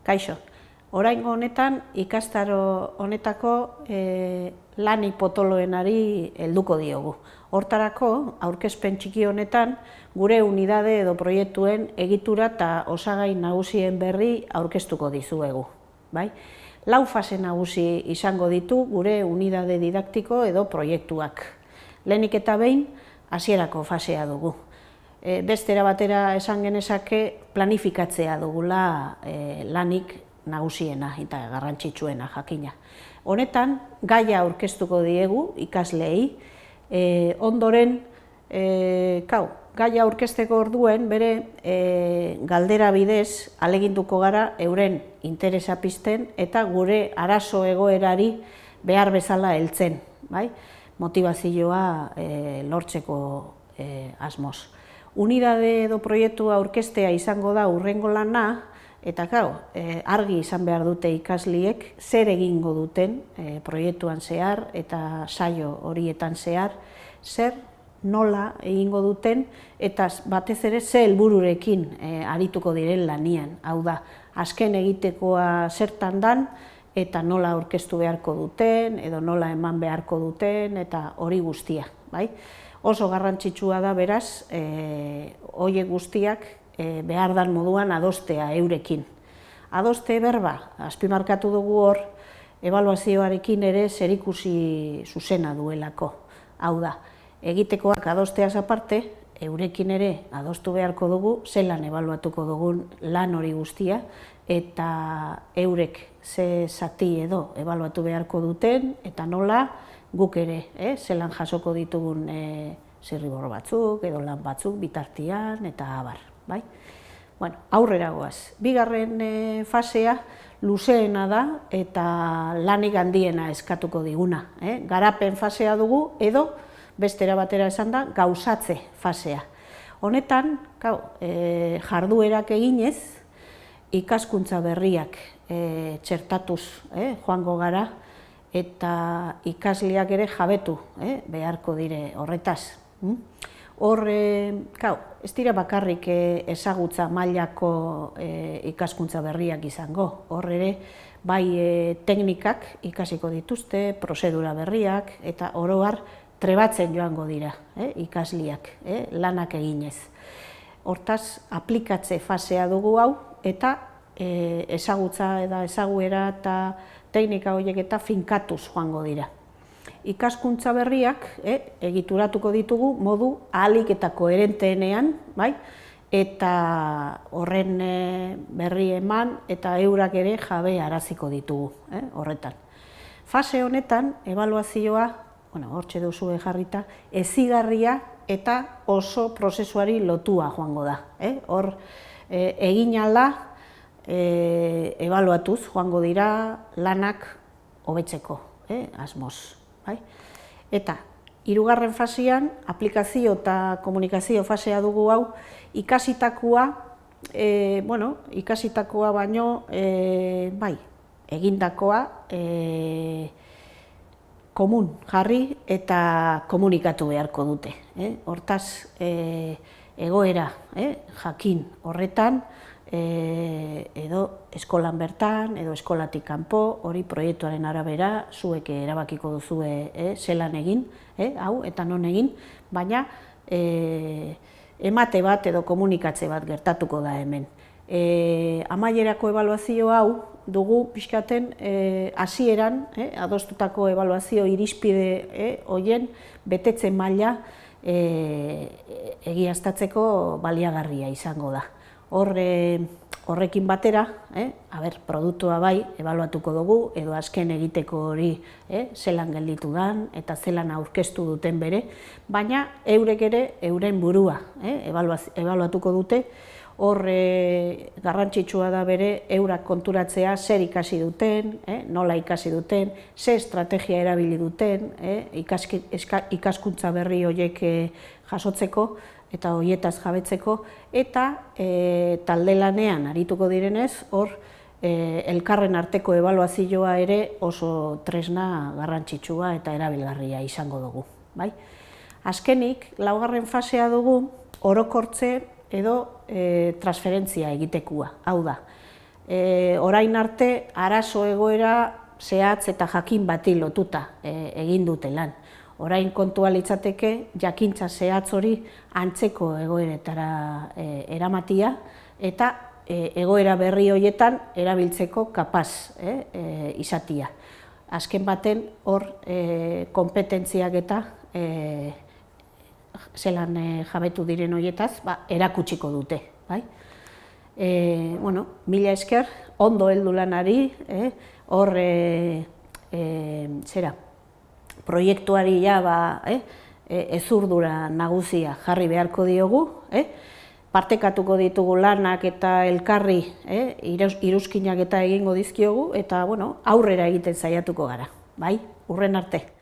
Kaixo, oraingo honetan ikastaro honetako lanik potoloenari helduko diogu. Hortarako, aurkezpen txiki honetan, gure unidade edo proiektuen egitura eta osagai nagusien berri aurkeztuko dizuegu. Lau fase nagusi izango ditu gure unidade didaktiko edo proiektuak. Lehenik eta behin, hasierako fasea dugu. Beste era batera esan genezake planifikatzea dugula lanik nagusiena eta garrantzitsuena jakina. Honetan, gaia aurkeztuko diegu ikasleei, ondoren, gaia aurkezteko orduen bere galdera bidez ahaleginduko gara euren interesa pizten eta gure arazo egoerari behar bezala heltzen, motivazioa lortzeko asmoz. Unidade edo proiektua aurkeztea izango da hurrengo lana, eta argi izan behar dute ikasliek zer egingo duten proiektuan zehar eta saio horietan zehar, zer nola egingo duten eta batez ere ze helbururekin arituko diren lanian. Hau da, azken egitekoa zertan dan eta nola aurkeztu beharko duten edo nola eman beharko duten eta hori guztia. Oso garrantzitsua da beraz, horiek guztiak behar dan moduan adostea eurekin. Adoste berba, azpimarkatu dugu hor, ebaluazioarekin ere zerikusi zuzena duelako. Hau da, egitekoak adosteaz aparte, eurekin ere adostu beharko dugu, zelan ebaluatuko dugun lan hori guztia, eta eurek ze zati edo ebaluatu beharko duten, eta nola guk ere, zelan jasoko ditugun zirribor batzuk, edo lan batzuk bitartian, eta abar. Aurrera goaz. Bigarren fasea luzeena da eta lanik handiena eskatuko diguna. Garapen fasea dugu edo, bestera batera esan da, gauzatze fasea. Honetan, jarduerak eginez, ikaskuntza berriak txertatuz joango gara eta ikasleak ere jabetu beharko dire horretaz. Hor, ez dira bakarrik ezagutza mailako ikaskuntza berriak izango. Hor ere, bai teknikak ikasiko dituzte, prozedura berriak, eta oro har trebatzen joango dira ikasleak, lanak eginez. Hortaz, aplikatze fasea dugu hau, eta ezagutza eta ezaguera eta teknika horiek eta finkatuz joango dira. Ikaskuntza berriak egituratuko ditugu modu ahalik eta koherenteenean, eta horren berri eman eta eurak ere jabe araziko ditugu horretan. Fase honetan, ebaluazioa, hortxe duzu jarrita, hezigarria eta oso prozesuari lotua joango da. Hor, egin ahala, ebaluatuz joango dira lanak hobetzeko asmoz. Eta, hirugarren fasean, aplikazio eta komunikazio fasea dugu hau, ikasitakoa baino, egindakoa komun jarri eta komunikatu beharko dute. Hortaz, egoera jakin horretan, edo eskolan bertan, edo eskolatik kanpo, hori proiektuaren arabera, zuek erabakiko duzue zelan egin, hau, eta non egin, baina emate bat edo komunikatze bat gertatuko da hemen. Amaierako ebaluazio hau dugu pixkaten hasieran, adostutako ebaluazio irizpide horien betetze maila egiaztatzeko baliagarria izango da. Horrekin batera, produktua bai, ebaluatuko dugu, edo azken egiteko hori zelan gelditu dan, eta zelan aurkeztu duten bere, baina eurek ere euren burua ebaluatuko dute, hor garrantzitsua da bere eurak konturatzea zer ikasi duten, nola ikasi duten, ze estrategia erabili duten, ikaskuntza berri horiek jasotzeko, eta horietaz jabetzeko, eta talde lanean arituko direnez, hor elkarren arteko ebaluazioa ere oso tresna garrantzitsua eta erabilgarria izango dugu. Azkenik, laugarren fasea dugu orokortze edo transferentzia egitekoa. Hau da, orain arte arazo egoera zehatz eta jakin bati lotuta egin dute lan. Orain kontua litzateke jakintza zehatz hori antzeko egoeretara eramatia eta egoera berri horietan erabiltzeko kapaz izatia. Azken baten hor konpetentziak eta zelan jabetu diren horietaz erakutsiko dute. Mila esker, ondo heldu lanari, hor proiektuari ezurdura nagusia jarri beharko diogu, partekatuko ditugu lanak eta elkarri iruzkinak eta egingo dizkiogu, eta aurrera egiten saiatuko gara, hurren arte.